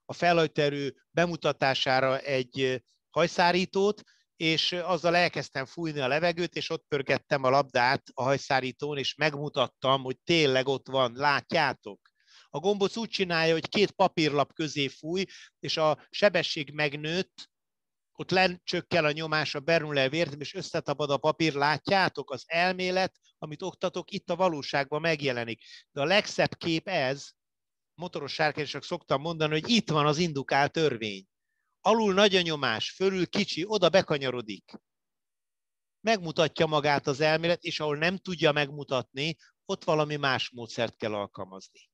a felhajtóerő bemutatására egy hajszárítót, és azzal elkezdtem fújni a levegőt, és ott pörgettem a labdát a hajszárítón, és megmutattam, hogy tényleg ott van, látjátok? A gombóc úgy csinálja, hogy 2 papírlap közé fúj, és a sebesség megnőtt, ott lecsökkel a nyomás a Bernoulli vértem, és összetapad a papír, látjátok? Az elmélet, amit oktatok, itt a valóságban megjelenik. De a legszebb kép ez, motoros sárkányosnak szoktam mondani, hogy itt van az indukál törvény. Alul nagy a nyomás, fölül kicsi, oda bekanyarodik. Megmutatja magát az elmélet, és ahol nem tudja megmutatni, ott valami más módszert kell alkalmazni.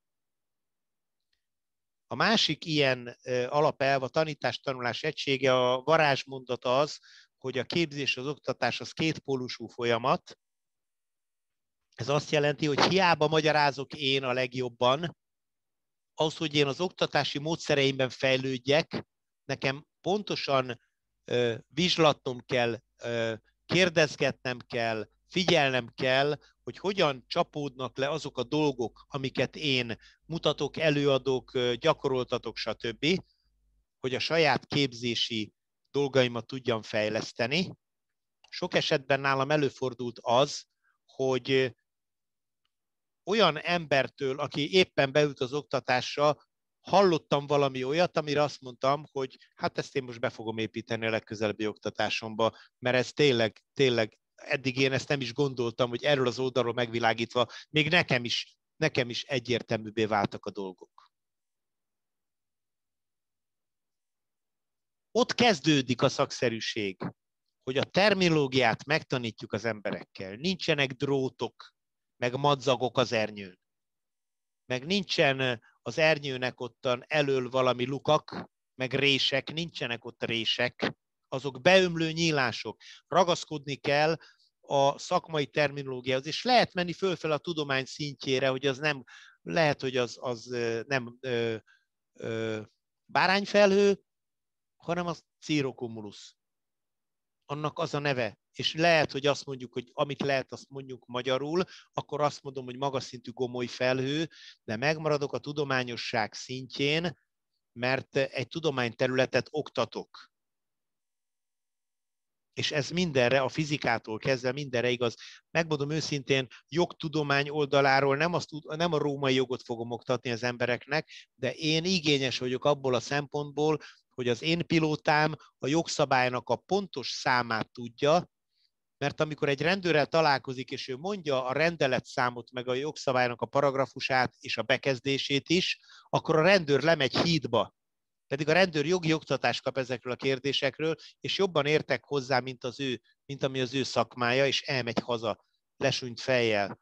A másik ilyen alapelv, a tanítás-tanulás egysége, a varázsmondat az, hogy a képzés, az oktatás az 2 pólusú folyamat. Ez azt jelenti, hogy hiába magyarázok én a legjobban, ahhoz, hogy én az oktatási módszereimben fejlődjek, nekem pontosan vizslatnom kell, kérdezgetnem kell, figyelnem kell, hogy hogyan csapódnak le azok a dolgok, amiket én mutatok, előadok, gyakoroltatok, stb., hogy a saját képzési dolgaimat tudjam fejleszteni. Sok esetben nálam előfordult az, hogy olyan embertől, aki éppen beült az oktatásra, hallottam valami olyat, amire azt mondtam, hogy hát ezt én most be fogom építeni a legközelebbi oktatásomba, mert ez tényleg, eddig én ezt nem is gondoltam, hogy erről az oldalról megvilágítva, még nekem is egyértelműbbé váltak a dolgok. Ott kezdődik a szakszerűség, hogy a terminológiát megtanítjuk az emberekkel. Nincsenek drótok, meg madzagok az ernyőn. Meg nincsen az ernyőnek ottan elől valami lukak, meg rések, nincsenek ott rések, azok beömlő nyílások. Ragaszkodni kell a szakmai terminológiához, és lehet menni fölfel a tudomány szintjére, hogy az nem, lehet, hogy az nem bárányfelhő, hanem az cirrocumulus. Annak az a neve. És lehet, hogy azt mondjuk, hogy amit lehet, azt mondjuk magyarul, akkor azt mondom, hogy magas szintű gomoly felhő, de megmaradok a tudományosság szintjén, mert egy tudományterületet oktatok. És ez mindenre, a fizikától kezdve mindenre igaz. Megmondom őszintén, jogtudomány oldaláról nem a római jogot fogom oktatni az embereknek, de én igényes vagyok abból a szempontból, hogy az én pilótám a jogszabálynak a pontos számát tudja, mert amikor egy rendőrrel találkozik, és ő mondja a rendeletszámot, meg a jogszabálynak a paragrafusát és a bekezdését is, akkor a rendőr lemegy hídba. Pedig a rendőr jogi oktatást kap ezekről a kérdésekről, és jobban értek hozzá, mint ami az ő szakmája, és elmegy haza lesúnyt fejjel.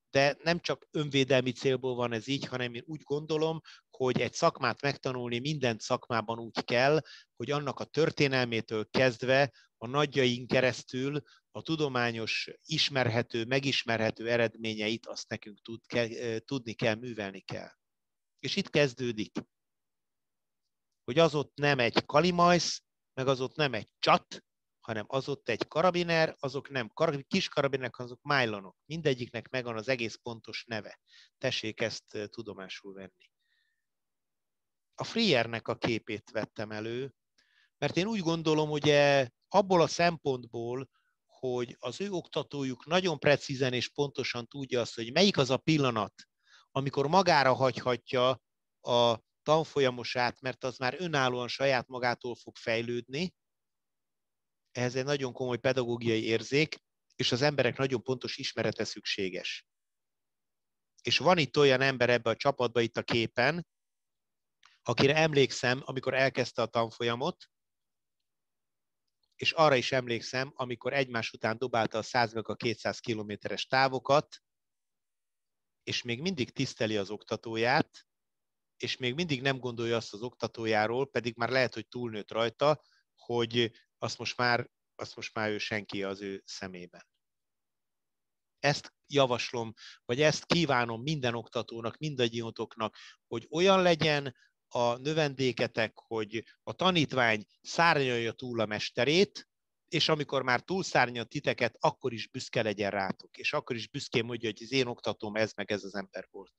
De nem csak önvédelmi célból van ez így, hanem én úgy gondolom, hogy egy szakmát megtanulni mindent szakmában úgy kell, hogy annak a történelmétől kezdve a nagyjaink keresztül a tudományos ismerhető, megismerhető eredményeit azt nekünk tudni kell, művelni kell. És itt kezdődik, hogy az ott nem egy kalimajsz, meg az ott nem egy csat, hanem az ott egy karabiner, azok nem kis karabinerek, azok májlanok. Mindegyiknek megvan az egész pontos neve. Tessék ezt tudomásul venni. A Freernek a képét vettem elő, mert én úgy gondolom, hogy abból a szempontból, hogy az ő oktatójuk nagyon precízen és pontosan tudja azt, hogy melyik az a pillanat, amikor magára hagyhatja a tanfolyamosát, mert az már önállóan saját magától fog fejlődni. Ehhez egy nagyon komoly pedagógiai érzék, és az emberek nagyon pontos ismerete szükséges. És van itt olyan ember ebbe a csapatba itt a képen, akire emlékszem, amikor elkezdte a tanfolyamot, és arra is emlékszem, amikor egymás után dobálta a 100 meg a 200 kilométeres távokat, és még mindig tiszteli az oktatóját, és még mindig nem gondolja azt az oktatójáról, pedig már lehet, hogy túlnőtt rajta, hogy azt most már ő senki az ő szemében. Ezt javaslom, vagy ezt kívánom minden oktatónak, mindannyiótoknak, hogy olyan legyen a növendéketek, hogy a tanítvány szárnyalja túl a mesterét, és amikor már túlszárnyal titeket, akkor is büszke legyen rátok, és akkor is büszkén mondja, hogy az én oktatóm ez meg ez az ember volt.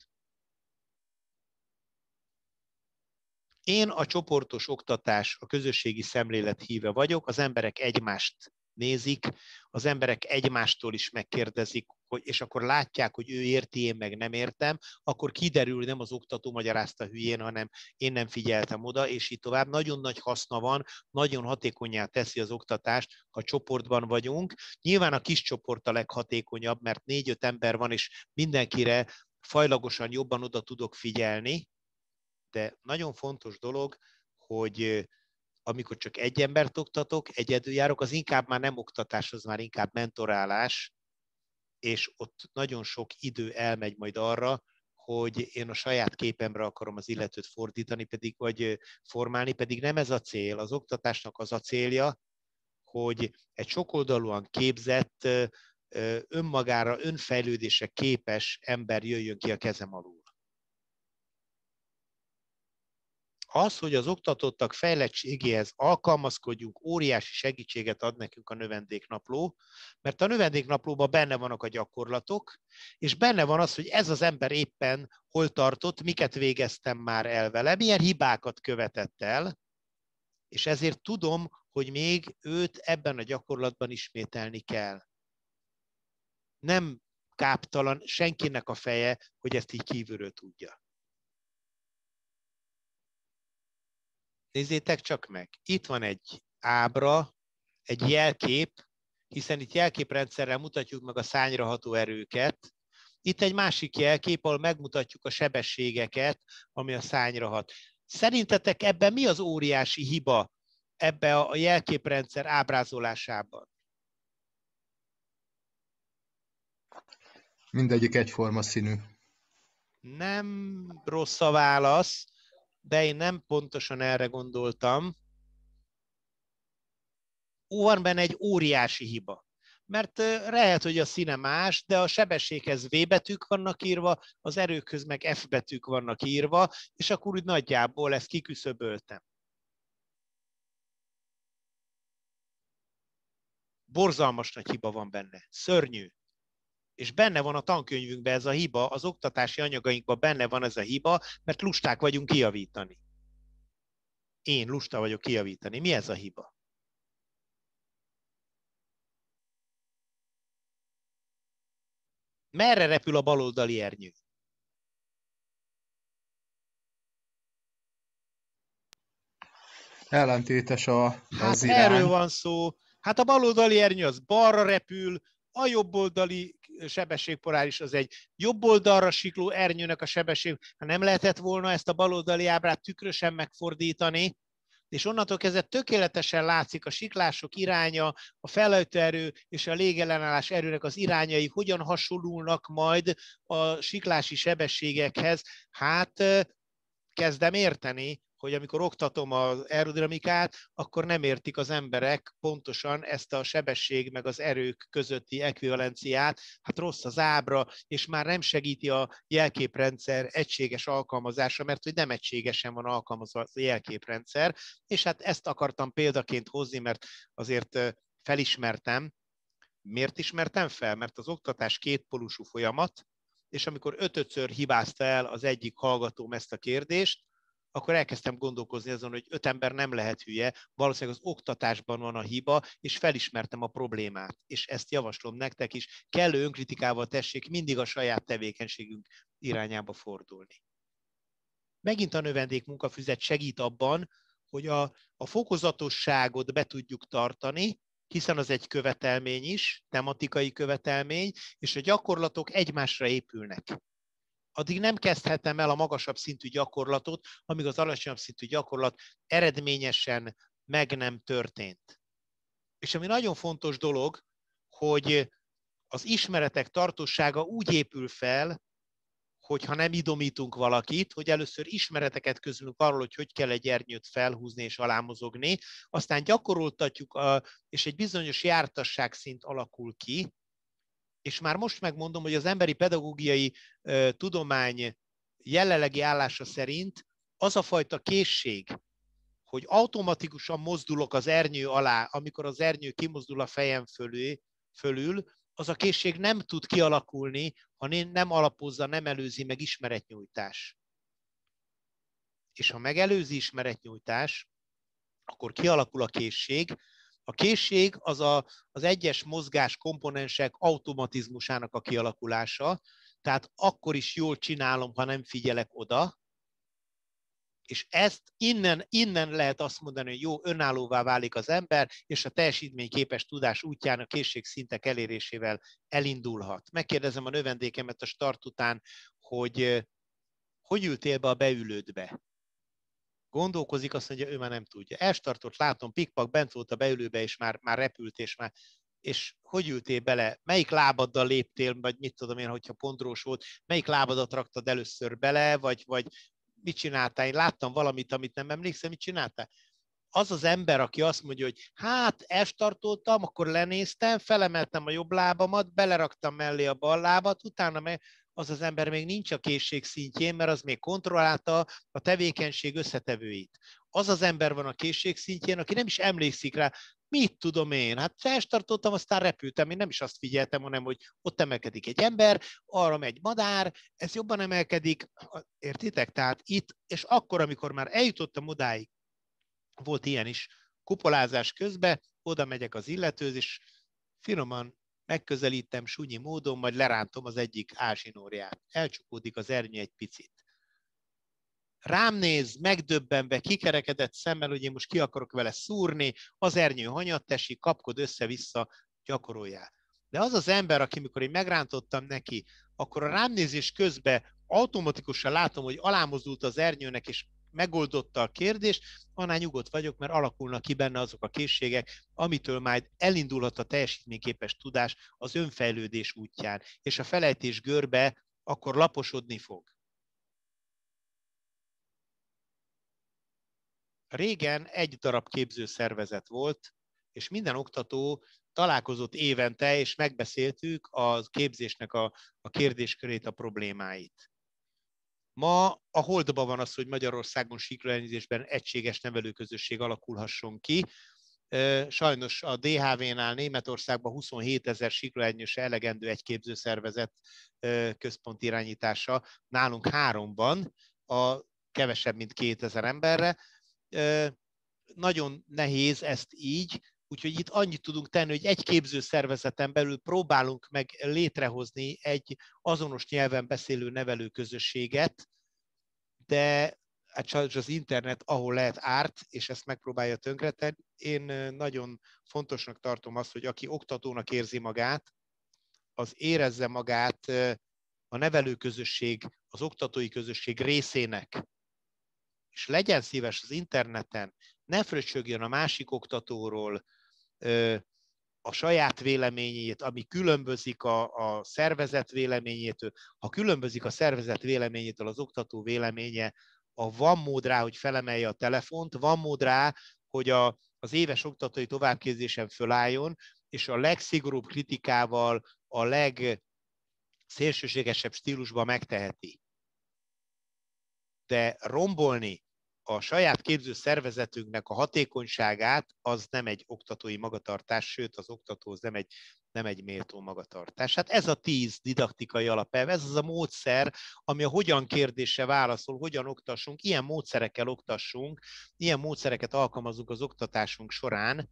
Én a csoportos oktatás, a közösségi szemlélet híve vagyok, az emberek egymást nézik, az emberek egymástól is megkérdezik, és akkor látják, hogy ő érti, én meg nem értem, akkor kiderül, nem az oktató magyarázta hülyén, hanem én nem figyeltem oda, és így tovább. Nagyon nagy haszna van, nagyon hatékonnyá teszi az oktatást, ha csoportban vagyunk. Nyilván a kis csoport a leghatékonyabb, mert 4-5 ember van, és mindenkire fajlagosan jobban oda tudok figyelni, de nagyon fontos dolog, hogy amikor csak egy embert oktatok, egyedül járok, az inkább már nem oktatás, az már inkább mentorálás, és ott nagyon sok idő elmegy majd arra, hogy én a saját képemre akarom az illetőt fordítani, vagy formálni, pedig nem ez a cél. Az oktatásnak az a célja, hogy egy sokoldalúan képzett, önmagára, önfejlődésre képes ember jöjjön ki a kezem alól. Az, hogy az oktatottak fejlettségéhez alkalmazkodjunk, óriási segítséget ad nekünk a növendéknapló, mert a növendéknaplóban benne vannak a gyakorlatok, és benne van az, hogy ez az ember éppen hol tartott, miket végeztem már el vele, milyen hibákat követett el, és ezért tudom, hogy még őt ebben a gyakorlatban ismételni kell. Nem káptalan senkinek a feje, hogy ezt így kívülről tudja. Nézzétek csak meg, itt van egy ábra, egy jelkép, hiszen itt jelképrendszerrel mutatjuk meg a szárnyra ható erőket. Itt egy másik jelkép, ahol megmutatjuk a sebességeket, ami a szárnyra hat. Szerintetek ebben mi az óriási hiba ebbe a jelképrendszer ábrázolásában? Mindegyik egyforma színű. Nem rossz a válasz, de én nem pontosan erre gondoltam. Van benne egy óriási hiba. Mert lehet, hogy a színe más, de a sebességhez V betűk vannak írva, az erőkhöz meg F betűk vannak írva, és akkor úgy nagyjából ezt kiküszöböltem. Borzalmas nagy hiba van benne. Szörnyű. És benne van a tankönyvünkben ez a hiba, az oktatási anyagainkban benne van ez a hiba, mert lusták vagyunk kijavítani. Én lusta vagyok kijavítani. Mi ez a hiba? Merre repül a baloldali ernyő? Ellentétes az irány. Erről van szó. Hát a baloldali ernyő az balra repül, a jobboldali sebességpoláris az egy jobb oldalra sikló ernyőnek a sebesség. Ha nem lehetett volna ezt a baloldali ábrát tükrösen megfordítani, és onnantól kezdve tökéletesen látszik a siklások iránya, a felhajtóerő és a légellenállás erőnek az irányai hogyan hasonlulnak majd a siklási sebességekhez. Hát kezdem érteni, hogy amikor oktatom az aerodinamikát, akkor nem értik az emberek pontosan ezt a sebesség meg az erők közötti ekvivalenciát. Hát rossz az ábra, és már nem segíti a jelképrendszer egységes alkalmazása, mert hogy nem egységesen van alkalmazva a jelképrendszer. És hát ezt akartam példaként hozni, mert azért felismertem. Miért ismertem fel? Mert az oktatás kétpólusú folyamat, és amikor ötödször hibázta el az egyik hallgatóm ezt a kérdést, akkor elkezdtem gondolkozni azon, hogy 5 ember nem lehet hülye, valószínűleg az oktatásban van a hiba, és felismertem a problémát. És ezt javaslom nektek is, kellő önkritikával tessék mindig a saját tevékenységünk irányába fordulni. Megint a növendék munkafüzet segít abban, hogy a fokozatosságot be tudjuk tartani, hiszen az egy követelmény is, tematikai követelmény, és a gyakorlatok egymásra épülnek. Addig nem kezdhetem el a magasabb szintű gyakorlatot, amíg az alacsonyabb szintű gyakorlat eredményesen meg nem történt. És ami nagyon fontos dolog, hogy az ismeretek tartósága úgy épül fel, hogyha nem idomítunk valakit, hogy először ismereteket közülünk arról, hogy kell egy ernyőt felhúzni és alámozogni, aztán gyakoroltatjuk, és egy bizonyos jártasságszint alakul ki, és már most megmondom, hogy az emberi pedagógiai tudomány jelenlegi állása szerint az a fajta készség, hogy automatikusan mozdulok az ernyő alá, amikor az ernyő kimozdul a fejem fölül, az a készség nem tud kialakulni, ha nem alapozza, nem előzi meg ismeretnyújtás. És ha megelőzi ismeretnyújtás, akkor kialakul a készség. A készség az az egyes mozgás komponensek automatizmusának a kialakulása, tehát akkor is jól csinálom, ha nem figyelek oda, és ezt innen lehet azt mondani, hogy jó, önállóvá válik az ember, és a teljesítményképes tudás útján a készségszintek elérésével elindulhat. Megkérdezem a növendékemet a start után, hogy ültél be a beülődbe? Gondolkozik, azt mondja, ő már nem tudja. Elstartott, látom, pikpak, bent volt a beülőbe, és már repült, és hogy ültél bele? Melyik lábaddal léptél, vagy mit tudom én, hogyha pondrós volt, melyik lábadat raktad először bele, vagy mit csináltál? Én láttam valamit, amit nem emlékszem, mit csináltál? Az az ember, aki azt mondja, hogy hát elstartoltam, akkor lenéztem, felemeltem a jobb lábamat, beleraktam mellé a bal lábat, utána az az ember még nincs a készség szintjén, mert az még kontrollálta a tevékenység összetevőit. Az az ember van a készség szintjén, aki nem is emlékszik rá, mit tudom én, hát felstartoltam, aztán repültem, én nem is azt figyeltem, hanem hogy ott emelkedik egy ember, arra megy madár, ez jobban emelkedik, értitek? Tehát itt, és akkor, amikor már eljutottam odáig, volt ilyen is, kupolázás közben, oda megyek az illetőhöz, és finoman megközelítem sunyi módon, majd lerántom az egyik ázsinórját. Elcsukódik az ernyő egy picit. Rám néz, megdöbbenve, kikerekedett szemmel, hogy én most ki akarok vele szúrni, az ernyő hanyat esik, kapkod össze-vissza, gyakoroljál. De az az ember, aki mikor én megrántottam neki, akkor a rámnézés közben automatikusan látom, hogy alámozdult az ernyőnek, és megoldotta a kérdést, annál nyugodt vagyok, mert alakulnak ki benne azok a készségek, amitől majd elindulhat a teljesítményképes tudás az önfejlődés útján, és a felejtés görbe akkor laposodni fog. Régen egy darab képzőszervezet volt, és minden oktató találkozott évente, és megbeszéltük a képzésnek a kérdéskörét, a problémáit. Ma a holdban van az, hogy Magyarországon síkleellenőrzésben egységes nevelőközösség alakulhasson ki. Sajnos a DHV-nál Németországban 27 000 síkleellenőrzésre elegendő egy képzőszervezet központi irányítása. Nálunk 3-ban, a kevesebb, mint 2000 emberre. Nagyon nehéz ezt így, úgyhogy itt annyit tudunk tenni, hogy egy képzőszervezeten belül próbálunk meg létrehozni egy azonos nyelven beszélő nevelőközösséget, de hát sajnos az internet, ahol lehet árt, és ezt megpróbálja tönkretenni. Én nagyon fontosnak tartom azt, hogy aki oktatónak érzi magát, az érezze magát a nevelőközösség, az oktatói közösség részének, és legyen szíves az interneten, ne fröccsögjön a másik oktatóról a saját véleményét, ami különbözik a szervezet véleményétől. Ha különbözik a szervezet véleményétől az oktató véleménye, van mód rá, hogy felemelje a telefont, van mód rá, hogy az éves oktatói továbbképzésen fölálljon, és a legszigorúbb kritikával, a legszélsőségesebb stílusban megteheti. De rombolni a saját képző szervezetünknek a hatékonyságát, az nem egy oktatói magatartás, sőt az oktatóhoz nem egy méltó magatartás. Hát ez a 10 didaktikai alapelv, ez az a módszer, ami a hogyan kérdésre válaszol, hogyan oktassunk, ilyen módszerekkel oktassunk, ilyen módszereket alkalmazunk az oktatásunk során.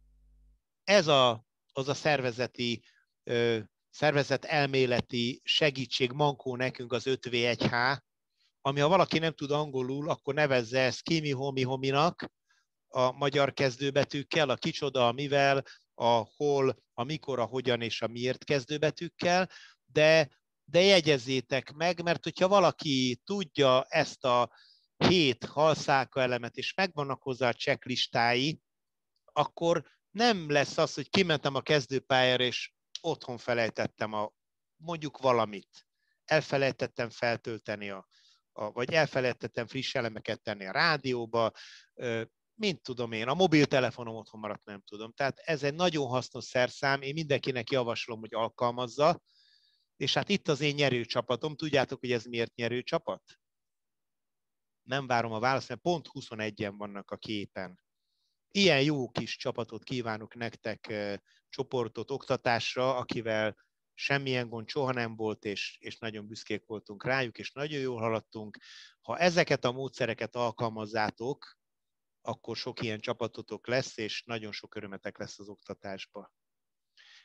Ez az a szervezet elméleti segítség, mankó nekünk az 5V1H, ami ha valaki nem tud angolul, akkor nevezze ezt Kimi Homi Hominak a magyar kezdőbetűkkel, a kicsoda, a mivel, a hol, a mikor, a hogyan és a miért kezdőbetűkkel, de jegyezzétek meg, mert hogyha valaki tudja ezt a 7 halszálka elemet, és megvannak hozzá a checklistái, akkor nem lesz az, hogy kimentem a kezdőpályára, és otthon felejtettem mondjuk valamit. Elfelejtettem feltölteni vagy elfelejtettem friss elemeket tenni a rádióba, mint tudom én, a mobiltelefonom otthon maradt, nem tudom. Tehát ez egy nagyon hasznos szerszám, én mindenkinek javaslom, hogy alkalmazza, és hát itt az én nyerőcsapatom. Tudjátok, hogy ez miért nyerőcsapat? Nem várom a választ, mert pont 21-en vannak a képen. Ilyen jó kis csapatot kívánok nektek, csoportot oktatásra, akivel semmilyen gond soha nem volt, és nagyon büszkék voltunk rájuk, és nagyon jól haladtunk. Ha ezeket a módszereket alkalmazzátok, akkor sok ilyen csapatotok lesz, és nagyon sok örömetek lesz az oktatásba.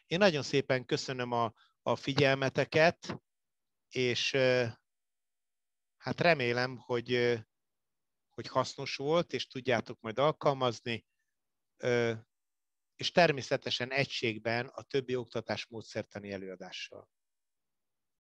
Én nagyon szépen köszönöm a figyelmeteket, és hát remélem, hogy hasznos volt, és tudjátok majd alkalmazni, és természetesen egységben a többi oktatás módszertani előadással.